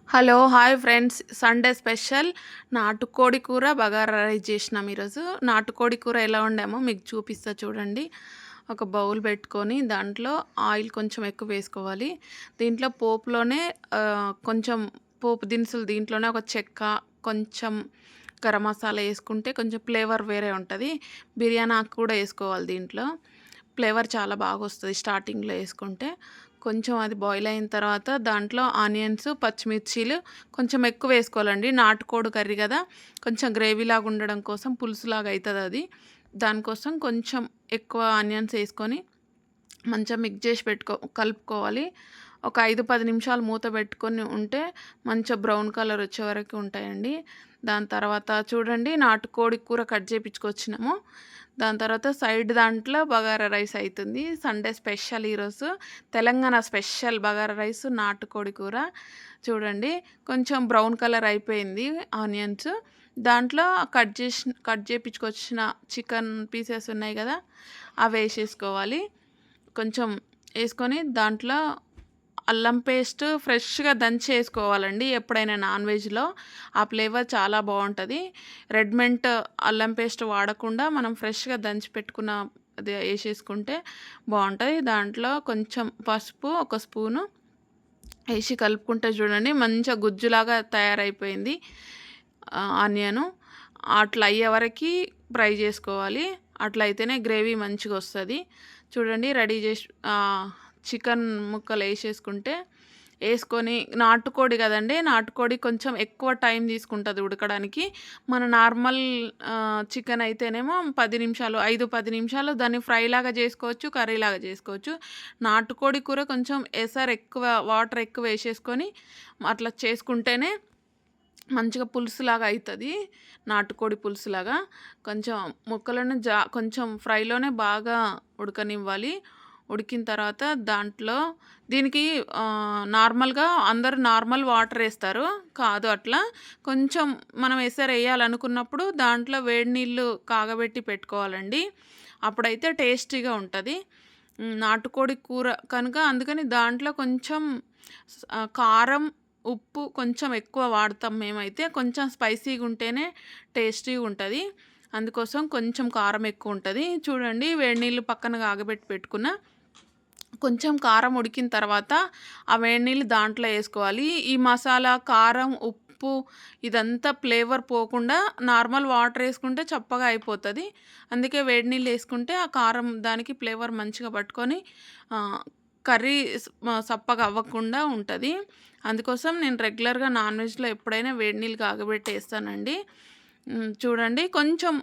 Hello! Hi friends. Sunday special నాటుకోడి కూర, bagara rice చేసినాం ఈరోజు. నాటుకోడి కూర ఎలా వండామో మీకు చూపిస్తా చూడండి. ఒక బౌల్ పెట్టుకొని దాంట్లో ఆయిల్ కొంచెం ఎక్కువ వేసుకోవాలి. దీంట్లో పోపులోనే కొంచెం పోపు దినుసులు దీంట్లోనే ఒక చెక్క, కొంచెం గరం మసాలా ఏసుకుంటే కొంచెం ఫ్లేవర్ వేరే ఉంటది. బిర్యానీ ఆకు కూడా ఏసుకోవాలి దీంట్లో. ఫ్లేవర్ చాలా బాగొస్తది స్టార్టింగ్‌లో ఏసుకుంటే. కొంచెం అది బాయిల్ అయిన తర్వాత దాంట్లో ఆనియన్స్, పచ్చిమిర్చీలు కొంచెం ఎక్కువ వేసుకోవాలండి. నాటుకోడి కర్రీ కదా! కొంచెం గ్రేవీలాగా ఉండడం కోసం పులుసులాగా అయితదది. దానికోసం కొంచెం ఎక్కువ ఆనియన్స్ ఏసుకొని మంచిగా మిక్స్ చేసి కలుపుకోవాలి. ఒక 5, 10 నిమిషాలు మూత పెట్టుకొని ఉంటే మంచిగా బ్రౌన్ కలర్ వచ్చే వరకు ఉంటాయండి. దాని తర్వాత చూడండి నాటుకోడి కూర కట్ చేపించుకొచ్చినాము. దాని తర్వాత సైడ్ దాంట్లో బగారా రైస్ అయితుంది. సండే స్పెషల్ ఈరోజు. తెలంగాణ స్పెషల్ బగారా రైస్, నాటుకోడి కూర. చూడండి కొంచెం బ్రౌన్ కలర్ అయిపోయింది ఆనియన్స్. దాంట్లో కట్ చేపించుకొచ్చిన చికెన్ పీసెస్ ఉన్నాయి కదా! అవేసేసుకోవాలి. కొంచెం ఏసుకొని దాంట్లో అల్లం పేస్ట్ ఫ్రెష్‌గా దంచేసుకోవాలండి. ఎప్పుడైనా నాన్ వెజ్‌లో ఆ ఫ్లేవర్ చాలా బావుంటది. రెడీమేడ్ అల్లం పేస్ట్ వాడకుండా మనం ఫ్రెష్‌గా దంచి పెట్టుకున్న అది ఏసేసుకుంటే బావుంటది. దాంట్లో కొంచెం పసుపు, ఒక స్పూను ఏసి కలుపుకుంటే చూడండి మంచిగా గుజ్జులాగా తయారైపోయింది ఆనియను. అట్లా అయ్యే వరకి ఫ్రై చేసుకోవాలి. అట్లా అయితేనే గ్రేవీ మంచిగొస్తది. చూడండి రెడీ చేసి చికెన్ ముక్కలు ఏసుకొని నాటుకోడి కదండీ! నాటుకోడి కొంచెం ఎక్కువ టైం తీసుకుంటది ఉడకడానికి. మన నార్మల్ చికెన్ అయితేనేమో 10 నిమిషాలు, 5, 10 నిమిషాలు దాన్ని ఫ్రైలాగా చేసుకోవచ్చు, కర్రీలాగా చేసుకోవచ్చు. నాటుకోడి కూర కొంచెం ఎక్కువ వాటర్ ఎక్కువ ఏసేసుకొని అట్లా చేసుకుంటేనే మంచిగా పులుసులాగా అయితది. నాటుకోడి పులుసులాగా. కొంచెం ముక్కలను కొంచెం ఫ్రైలోనే బాగా ఉడకనివ్వాలి. ఉడికిన తర్వాత దాంట్లో దీనికి నార్మల్‌గా అందరూ నార్మల్ వాటర్ ఏస్తారు. కాదు అట్లా. కొంచెం మనం ఎయ్యాలనుకున్నప్పుడు దాంట్లో వేడి నీళ్ళు కాగబెట్టి పెట్టుకోవాలండి. అప్పుడైతే టేస్టీగా ఉంటది. నాటుకోడి కూర కనుక అందుకని దాంట్లో కొంచెం కారం, ఉప్పు కొంచెం ఎక్కువ వాడతాం మేమైతే. కొంచెం స్పైసీగా ఉంటేనే టేస్టీగా ఉంటది. అందుకోసం కొంచెం కారం ఎక్కువ ఉంటది. చూడండి వేడి నీళ్ళు పక్కన కాగబెట్టి పెట్టుకున్న. కొంచెం కారం ఉడికిన తర్వాత ఆ వేడి నీళ్ళు దాంట్లో ఏసుకోవాలి. ఈ మసాలా, కారం, ఉప్పు ఇదంతా ఫ్లేవర్ పోకుండా నార్మల్ వాటర్ ఏసుకుంటే చప్పగా అయిపోతది. అందుకే వేడి నీళ్ళు ఏసుకుంటే ఆ కారం దానికి ఫ్లేవర్ మంచిగా పట్టుకొని కర్రీ సప్పగా అవ్వకుండా ఉంటది. అందుకోసం నేను రెగ్యులర్‌గా నాన్ వెజ్‌లో ఎప్పుడైనా వేడి నీళ్ళు కాగబెట్టి ఏస్తానండి. చూడండి కొంచెం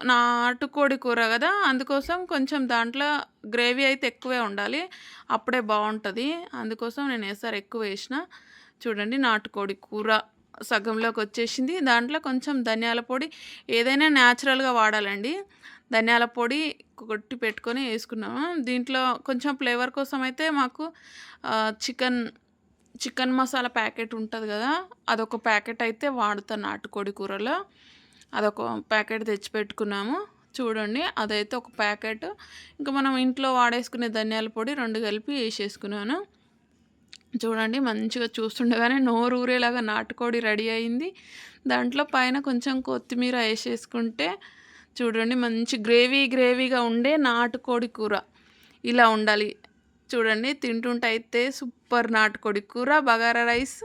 నాటుకోడి కూర గదా! అందుకోసం కొంచెం దాంట్లో గ్రేవీ అయితే ఎక్కువే ఉండాలి. అప్పుడే బావుంటది. అందుకోసం నేను ఎక్కువేసిన. చూడండి నాటుకోడి కూర సగంలోకొచ్చేసింది. దాంట్లో కొంచెం ధనియాల పొడి ఏదైనా న్యాచురల్‌గా వాడాలండి. ధనియాల పొడి కొట్టి పెట్టుకొని ఏసుకున్నాము. దీంట్లో కొంచెం ఫ్లేవర్ కోసం అయితే మాకు చికెన్ మసాలా ప్యాకెట్ ఉంటది గదా! అదొక ప్యాకెట్ అయితే వాడతా నాటుకోడి కూరలో. అదొక ప్యాకెట్ తెచ్చిపెట్టుకున్నాము. చూడండి అదైతే ఒక ప్యాకెట్. ఇంకా మనం ఇంట్లో వాడేసుకునే ధనియాల పొడి 2 కలిపి ఏసేసుకున్నాను. చూడండి మంచిగా చూస్తుండగానే నోరూరేలాగా నాటుకోడి రెడీ అయింది. దాంట్లో పైన కొంచెం కొత్తిమీర ఏసేసుకుంటే చూడండి మంచి గ్రేవీగా ఉండే నాటుకోడి కూర ఇలా ఉండాలి. చూడండి తింటుంటే అయితే సూపర్ నాటుకోడి కూర, బగారా రైస్